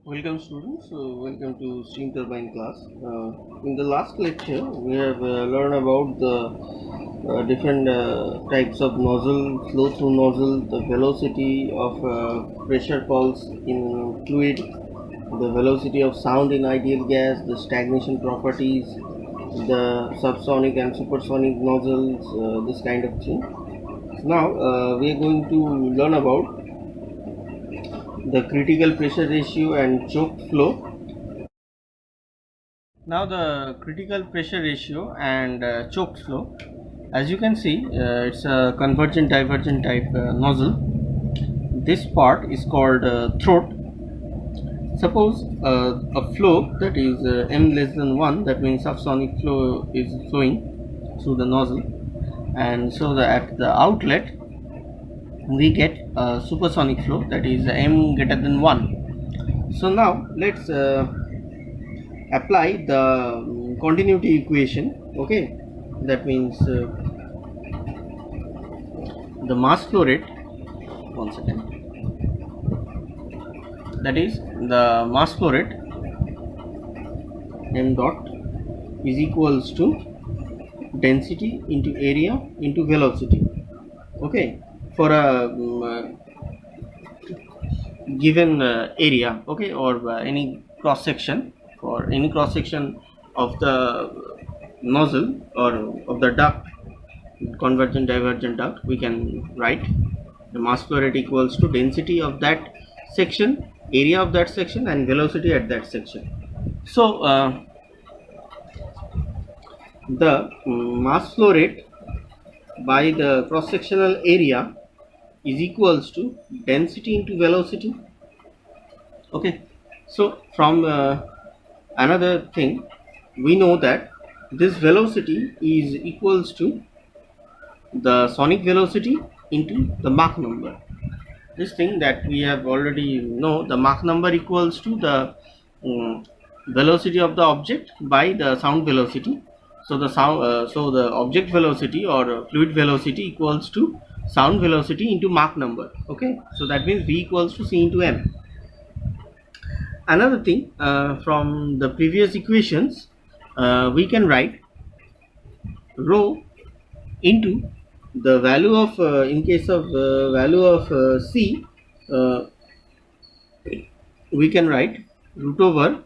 Welcome students, welcome to steam turbine class. In the last lecture we have learned about the different types of nozzle, flow through nozzle, the velocity of pressure pulse in fluid, the velocity of sound in ideal gas, the stagnation properties, the subsonic and supersonic nozzles, this kind of thing. Now we are going to learn about the critical pressure ratio and choke flow. Now the critical pressure ratio and choke flow, as you can see, it's a convergent divergent type nozzle. This part is called throat. Suppose a flow that is m less than 1, that means subsonic flow is flowing through the nozzle, and so at the outlet we get a supersonic flow, that is m greater than 1. So now let's apply the continuity equation. Okay, that means the mass flow rate, one second, that is the mass flow rate m dot is equals to density into area into velocity. Okay, for a given area, okay, or any cross section, for any cross section of the nozzle or of the duct, convergent divergent duct, we can write the mass flow rate equals to density of that section, area of that section, and velocity at that section. So the mass flow rate by the cross sectional area is equals to density into velocity. Okay, so from another thing, we know that this velocity is equals to the sonic velocity into the Mach number. This thing that we have already know, the Mach number equals to the velocity of the object by the sound velocity. So the the object velocity or fluid velocity equals to sound velocity into Mach number. Okay, so that means V equals to C into M. Another thing, from the previous equations, we can write rho into the value of in case of value of C, uh, we can write root over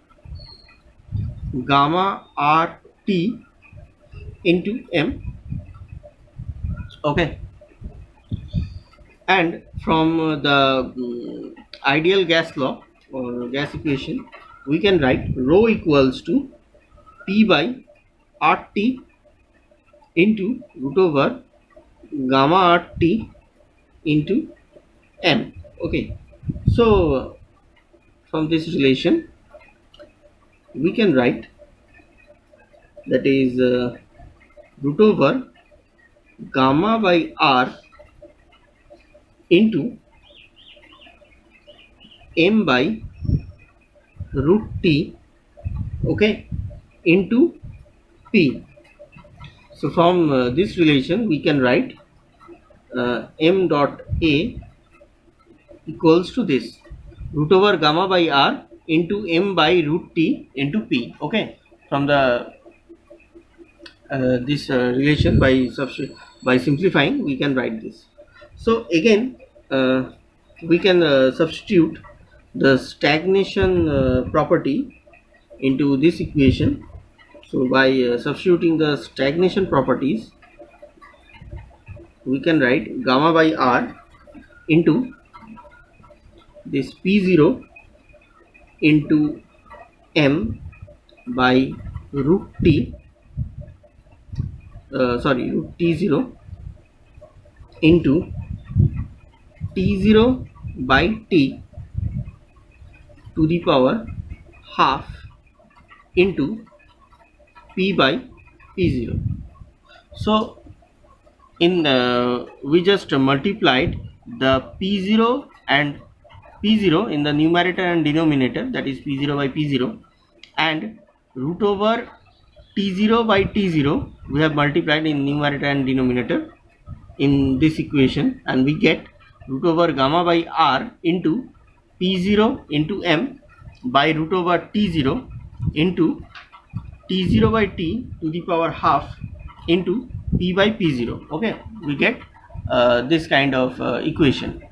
gamma R T into M. Okay, and from the ideal gas law or gas equation, we can write rho equals to P by RT into root over gamma RT into M. Okay, so from this relation we can write, that is root over gamma by R into M by root T, okay, into P. So from this relation we can write M dot A equals to this root over gamma by R into M by root T into P. Okay, from the this relation, by simplifying we can write this. So again we can substitute the stagnation property into this equation. So by substituting the stagnation properties, we can write gamma by R into this P0 into M by root T, root T0 into T0 by T to the power half into P by P0. So in we just multiplied the P0 and P0 in the numerator and denominator, that is P0 by P0, and root over T0 by T0 we have multiplied in numerator and denominator in this equation, and we get root over gamma by R into P0 into M by root over t0 into t0 by t to the power half into p by p0. Okay, we get this kind of equation.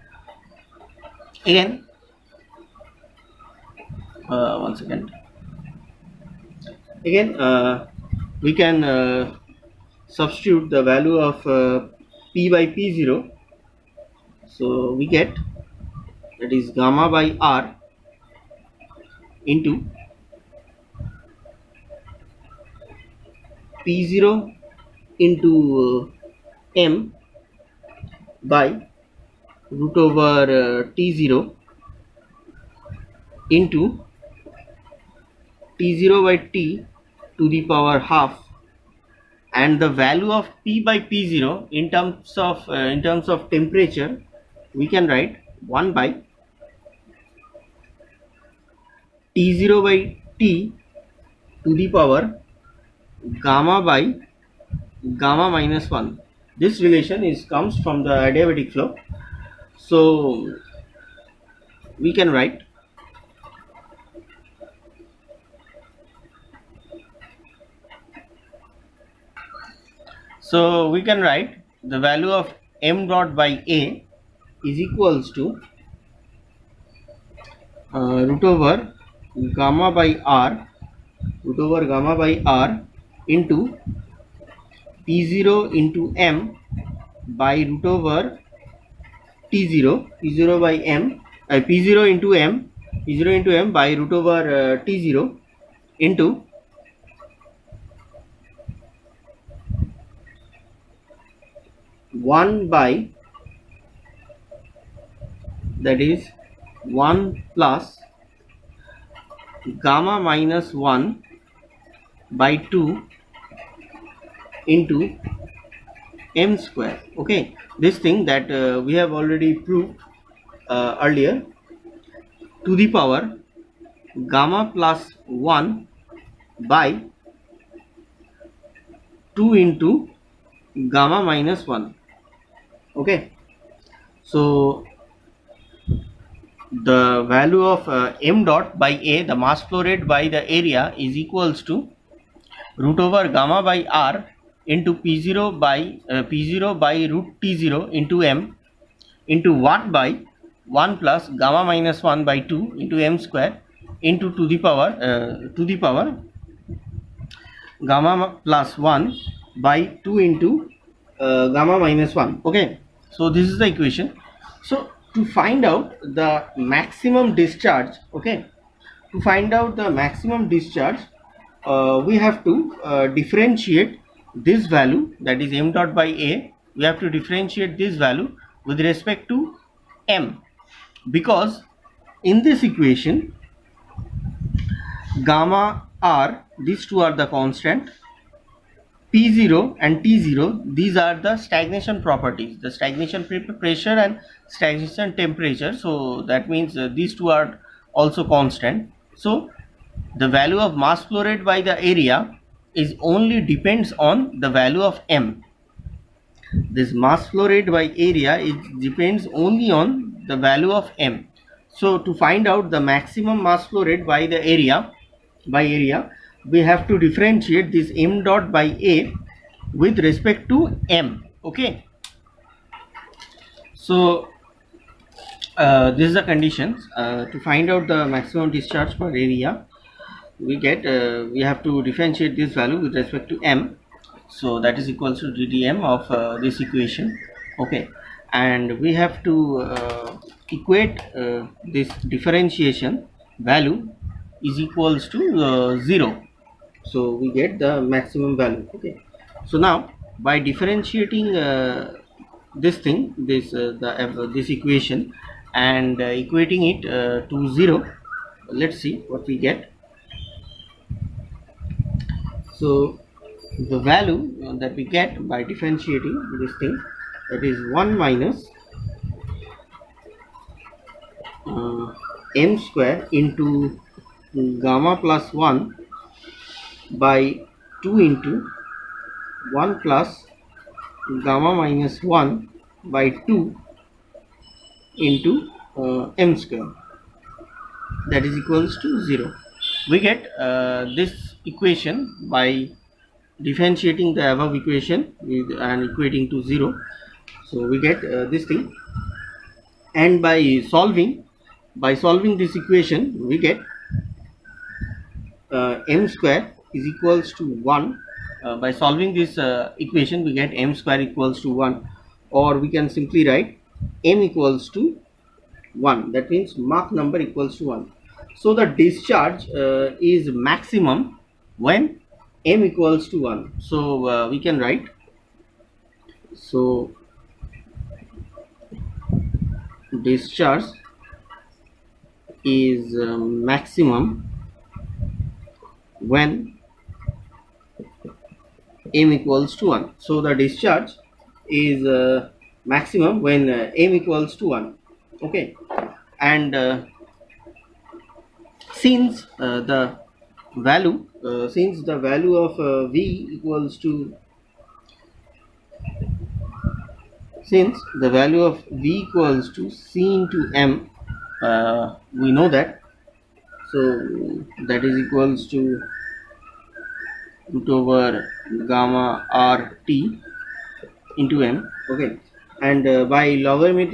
Again, one second. Again, we can substitute the value of p by p0. So we get, that is gamma by r into p0 into m by root over t0 into t0 by t to the power half, and the value of p by p0 in terms of temperature, we can write 1 by t0 by t to the power gamma by gamma minus 1. This relation comes from the adiabatic flow, so we can write the value of m dot by a is equals to root over gamma by r into p0 into m by root over p0 by m, p0 into m by root over t0 into one by, that is 1 plus gamma minus 1 by 2 into m square. Okay, this thing that we have already proved earlier, to the power gamma plus 1 by 2 into gamma minus 1. Okay, so the value of m dot by a, the mass flow rate by the area, is equals to root over gamma by r into p0 by root t0 into m into watt by 1 plus gamma minus 1 by 2 into m square into to the power gamma plus 1 by 2 into gamma minus 1. Okay, so this is the equation. So to find out the maximum discharge, okay, we have to differentiate this value, that is m dot by a, we have to differentiate this value with respect to m, because in this equation gamma r, these two are the constant, p0 and t0, these are the stagnation properties, the stagnation pressure and stagnation temperature. So that means these two are also constant. So the value of mass flow rate by the area is only depends on the value of m. This mass flow rate by area, it depends only on the value of m. So to find out the maximum mass flow rate by the area, we have to differentiate this m dot by a with respect to m. Okay, so this is the conditions to find out the maximum discharge per area. We have to differentiate this value with respect to m, so that is equals to ddm of this equation. Okay, and we have to equate this differentiation value is equals to 0, so we get the maximum value. Okay, so now by differentiating this equation and equating it to 0, let's see what we get. So the value that we get by differentiating this thing, that is 1 minus m square into gamma plus 1 by 2 into 1 plus gamma minus 1 by 2 into m square. that is equals to 0. We get this equation by differentiating the above equation with and equating to 0. So we get this thing, and by solving this equation we get m square is equals to 1. By solving this equation we get m square equals to 1, or we can simply write m equals to 1. That means Mach number equals to 1. So the discharge is maximum when m equals to 1. So we can write, so discharge is maximum when m equals to 1. So the discharge is maximum when m equals to 1. Okay, and since the value of v equals to, since the value of v equals to c into m, we know that, so that is equals to root over gamma r t into m. Okay, and by logarithmic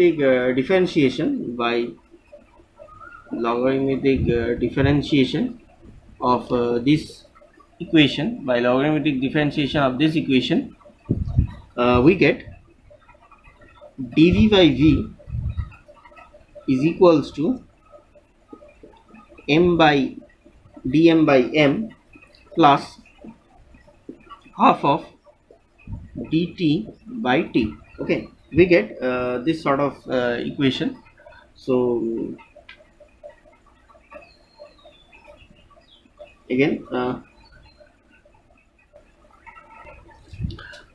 differentiation of this equation, we get dv by v is equals to m by dm by m plus half of dt by t. Okay, we get this sort of equation. So again,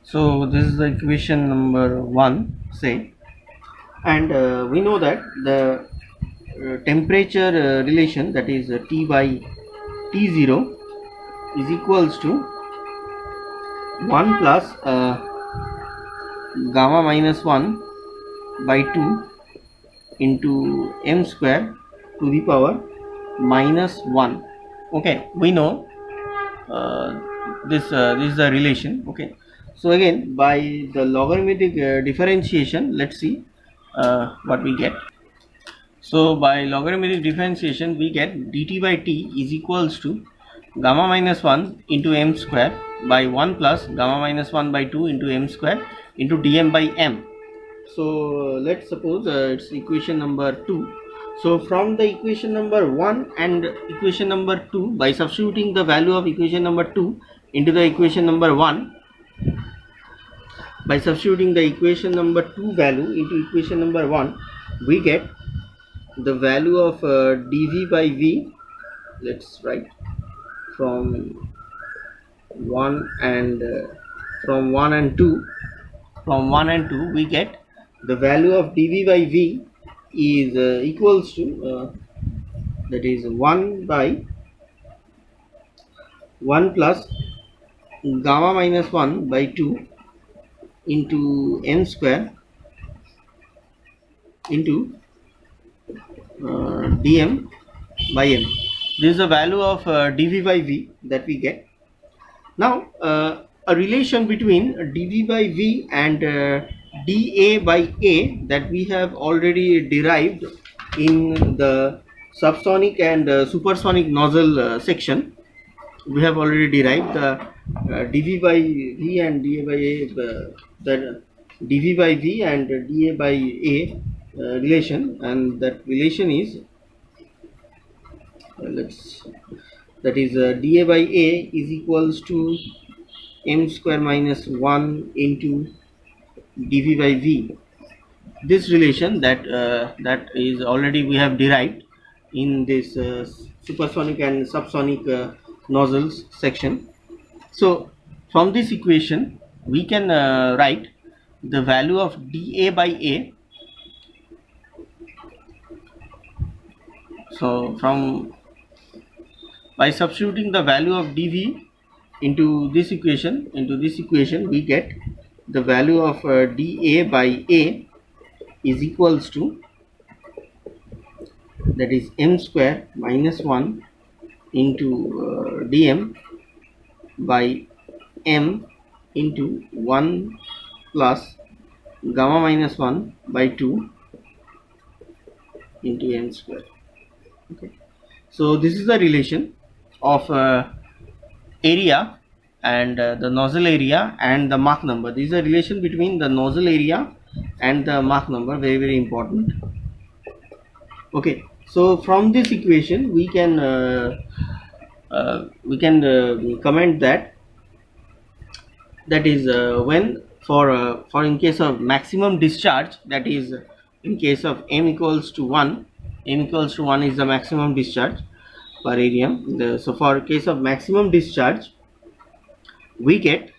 so this is the equation number 1, say, and we know that the temperature relation, that is T by T0 is equals to 1 plus gamma minus 1 by 2 into m square to the power minus 1. Okay, we know this is the relation. Okay, so again, by the logarithmic differentiation, let's see what we get. So by logarithmic differentiation we get dt by t is equals to gamma minus 1 into m square by 1 plus gamma minus 1 by 2 into m square into dm by m. So let's suppose it's equation number 2. So from the equation number 1 and equation number 2, by substituting the value of equation number 2 into the equation number 1, by substituting the equation number 2 value into equation number 1, we get the value of dv by v. Let's write from 1 and 2. From 1 and 2 we get the value of dv by v is equals to that is 1 by 1 plus gamma minus 1 by 2 into m square into dm by m. This is the value of dv by v that we get. Now a relation between dv by v and dA by A that we have already derived in the subsonic and supersonic nozzle section. We have already derived the dv by v and dA by A, the dv by v and dA by A relation, and that relation is that is dA by A is equals to m square minus 1 into dv by v. This relation that is already we have derived in this supersonic and subsonic nozzles section. So from this equation we can write the value of dA by A. So by substituting the value of dv into this equation we get the value of dA by A is equals to, that is m square minus 1 into dm by m into 1 plus gamma minus 1 by 2 into m square. Okay, so this is the relation of area and the nozzle area and the Mach number. This is a relation between the nozzle area and the Mach number, very important. Okay, so from this equation we can comment that is when for in case of maximum discharge, that is in case of m equals to 1 is the maximum discharge per area. So for case of maximum discharge we get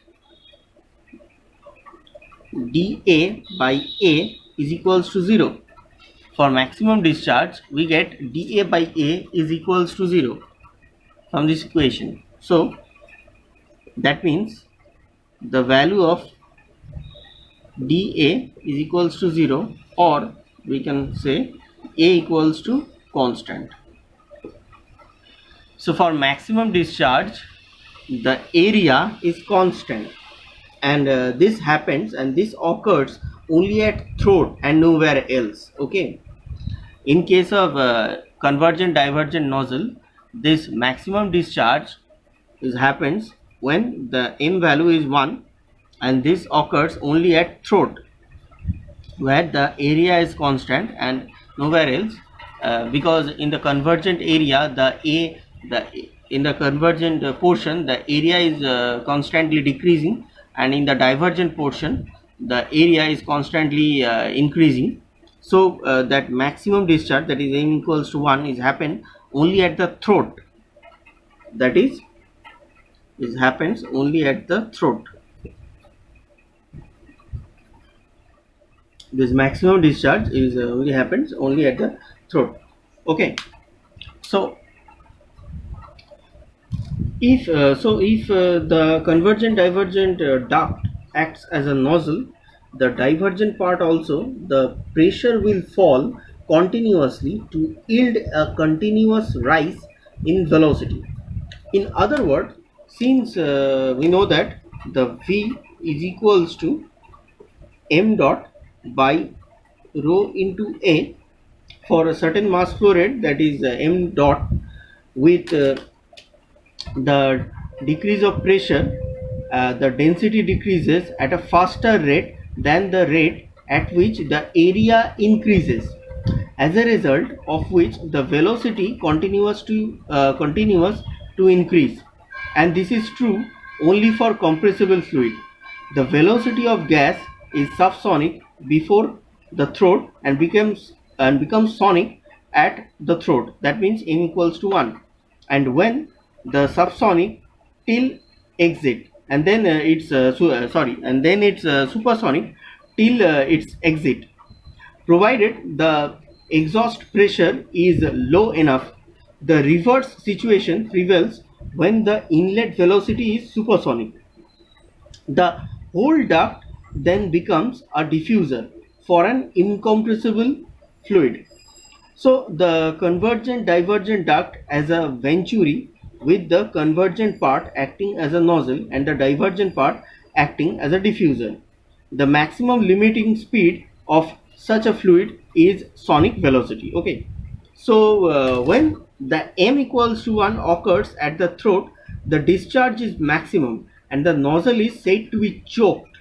dA by A is equals to 0. For maximum discharge we get dA by A is equals to 0 from this equation. So that means the value of dA is equals to 0, or we can say A equals to constant. So for maximum discharge the area is constant, and this happens and this occurs only at throat and nowhere else. Okay, in case of convergent divergent nozzle, this maximum discharge happens when the m value is 1, and this occurs only at throat where the area is constant and nowhere else, because in the convergent area in the convergent portion the area is constantly decreasing, and in the divergent portion the area is constantly increasing. So that maximum discharge, that is m equals to 1, is happen only at the throat, that is happens only at the throat. This maximum discharge is only happens only at the throat. Okay, so if the convergent divergent duct acts as a nozzle, the divergent part also, the pressure will fall continuously to yield a continuous rise in velocity. In other words, since we know that the V is equals to m dot by rho into A for a certain mass flow rate, that is m dot, with the decrease of pressure, the density decreases at a faster rate than the rate at which the area increases, as a result of which the velocity continues to increase. And this is true only for compressible fluid. The velocity of gas is subsonic before the throat and becomes sonic at the throat, that means m equals to 1, and when the subsonic till exit, and then it's supersonic till its exit, provided the exhaust pressure is low enough. The reverse situation prevails when the inlet velocity is supersonic. The whole duct then becomes a diffuser for an incompressible fluid. So the convergent divergent duct as a venturi, with the convergent part acting as a nozzle and the divergent part acting as a diffuser. The maximum limiting speed of such a fluid is sonic velocity. Okay, so when the m equals to 1 occurs at the throat, the discharge is maximum and the nozzle is said to be choked.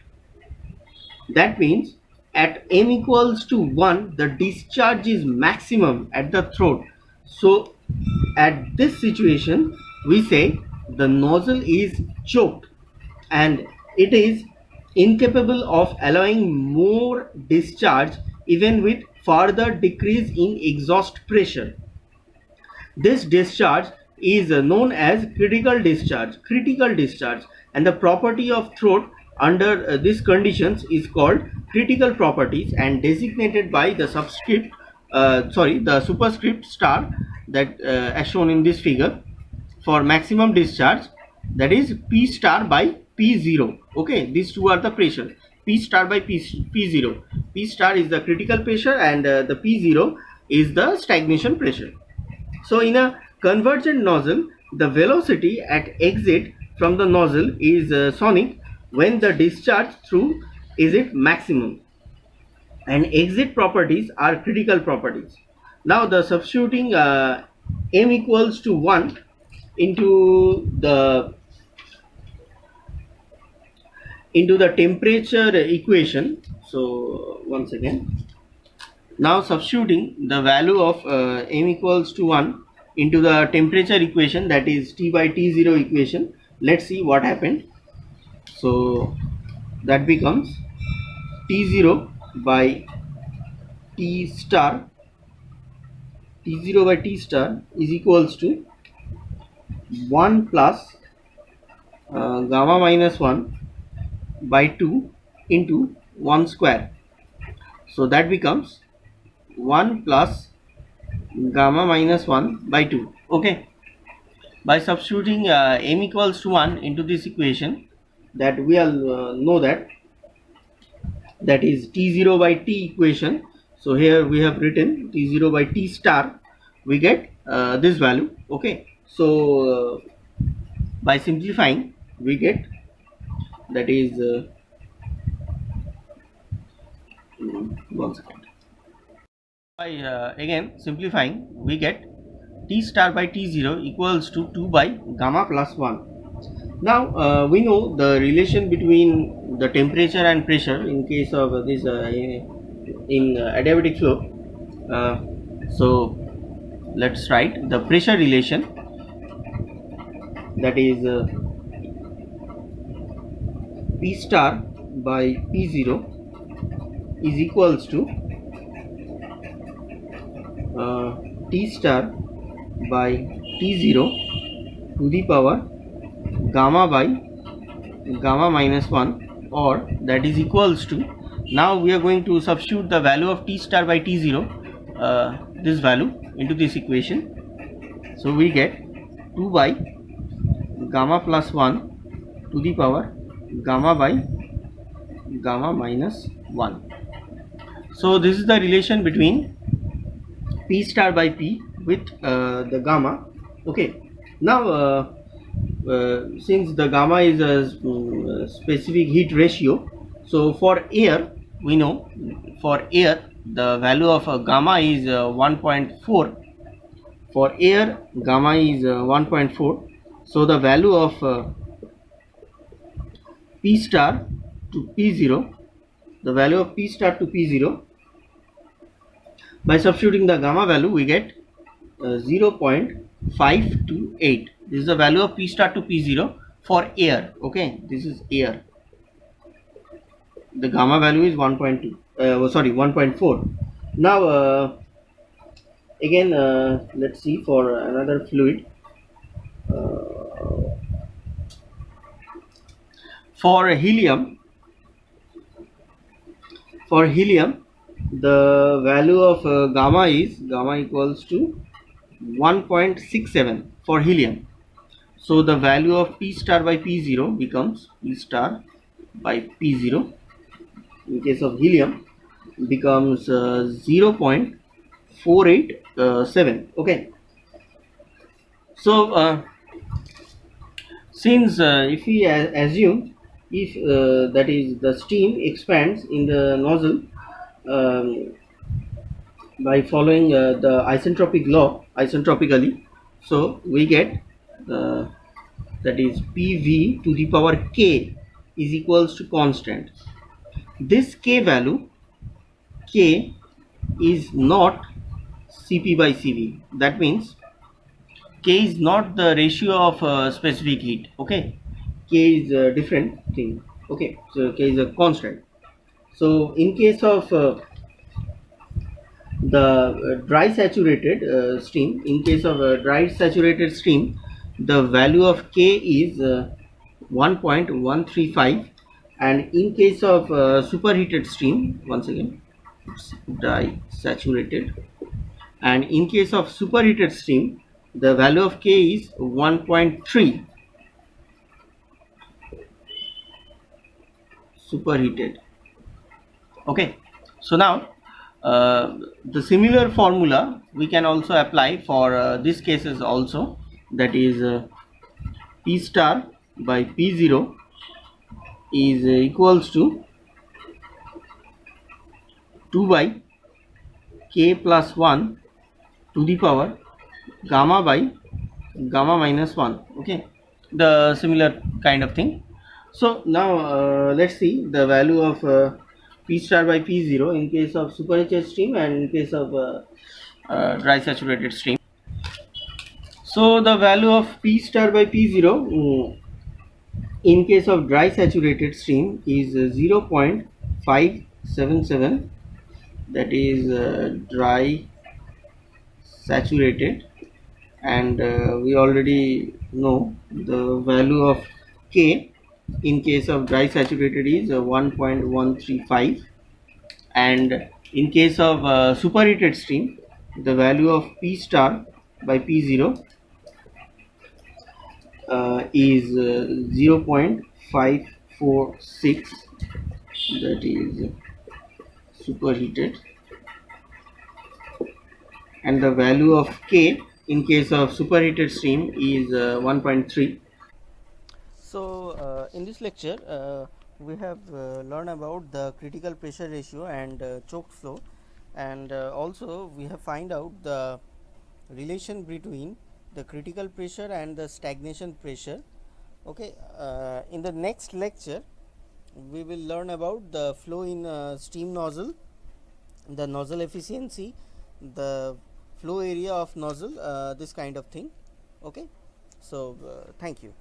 That means at m equals to 1 the discharge is maximum at the throat. So at this situation we say the nozzle is choked and it is incapable of allowing more discharge even with further decrease in exhaust pressure. This discharge is known as critical discharge, and the property of throat under these conditions is called critical properties and designated by the superscript star, that as shown in this figure. For maximum discharge, that is P star by P0. Okay, these two are the pressure, P star by P0. P star is the critical pressure and the P0 is the stagnation pressure. So in a convergent nozzle, the velocity at exit from the nozzle is sonic when the discharge through is at maximum, and exit properties are critical properties. Now the substituting m equals to 1 into the temperature equation. So once again, now substituting the value of m equals to 1 into the temperature equation, that is T by T0 equation, let's see what happened. So that becomes T0 by T star, T0 by T star is equals to 1 plus gamma minus 1 by 2 into 1 square. So that becomes 1 plus gamma minus 1 by 2. Okay, by substituting m equals to 1 into this equation, that we all know that is T0 by T equation. So here we have written T0 by T star, we get this value. Okay, so by simplifying we get, that is 1 second. By again simplifying we get T star by T0 equals to 2 by gamma plus 1. Now we know the relation between the temperature and pressure in case of this in adiabatic flow. So let's write the pressure relation, that is P star by P0 is equals to T star by T0 to the power gamma by gamma minus 1, or that is equals to, now we are going to substitute the value of T star by T0, this value into this equation. So we get 2 by gamma plus 1 to the power gamma by gamma minus 1. So this is the relation between P star by P with the gamma. Okay, now since the gamma is a specific heat ratio, so for air we know, for air the value of gamma is 1.4. For air gamma is 1.4. so the value of P star to P0, the value of P star to P0, by substituting the gamma value we get 0.528. This is the value of P star to P0 for air. Okay, this is air. The gamma value is 1.4. Now again let's see for another fluid. For helium, the value of gamma is equals to 1.67 for helium. So the value of P star by P0 becomes P star by P0 in case of helium becomes 0.487. Okay, so since if we assume, if that is the steam expands in the nozzle by following the isentropic law isentropically, so we get that is PV to the power K is equals to constant. This K value, K is not Cp by Cv. That means K is not the ratio of specific heat. Okay, K is a different thing. Okay, so K is a constant. So in case of the dry saturated stream, in case of a dry saturated stream, the value of K is 1.135, and in case of superheated stream, once again dry saturated, and in case of superheated stream the value of K is 1.3 superheated. Okay, so now The similar formula we can also apply for this cases also, that is P star by P0 is equals to 2 by K plus 1 to the power gamma by gamma minus 1. Okay, the similar kind of thing. So now let's see the value of P star by P0 in case of superheated stream and in case of dry saturated stream. So the value of P star by P0 in case of dry saturated stream is 0.577, that is dry saturated, and we already know the value of K in case of dry saturated is 1.135, and in case of superheated stream the value of P star by P0 is 0.546, that is superheated, and the value of K in case of superheated stream is 1.3. So in this lecture we have learned about the critical pressure ratio and choked flow, and also we have find out the relation between the critical pressure and the stagnation pressure. Okay, in the next lecture we will learn about the flow in steam nozzle, the nozzle efficiency, the flow area of nozzle, this kind of thing. Okay, so thank you.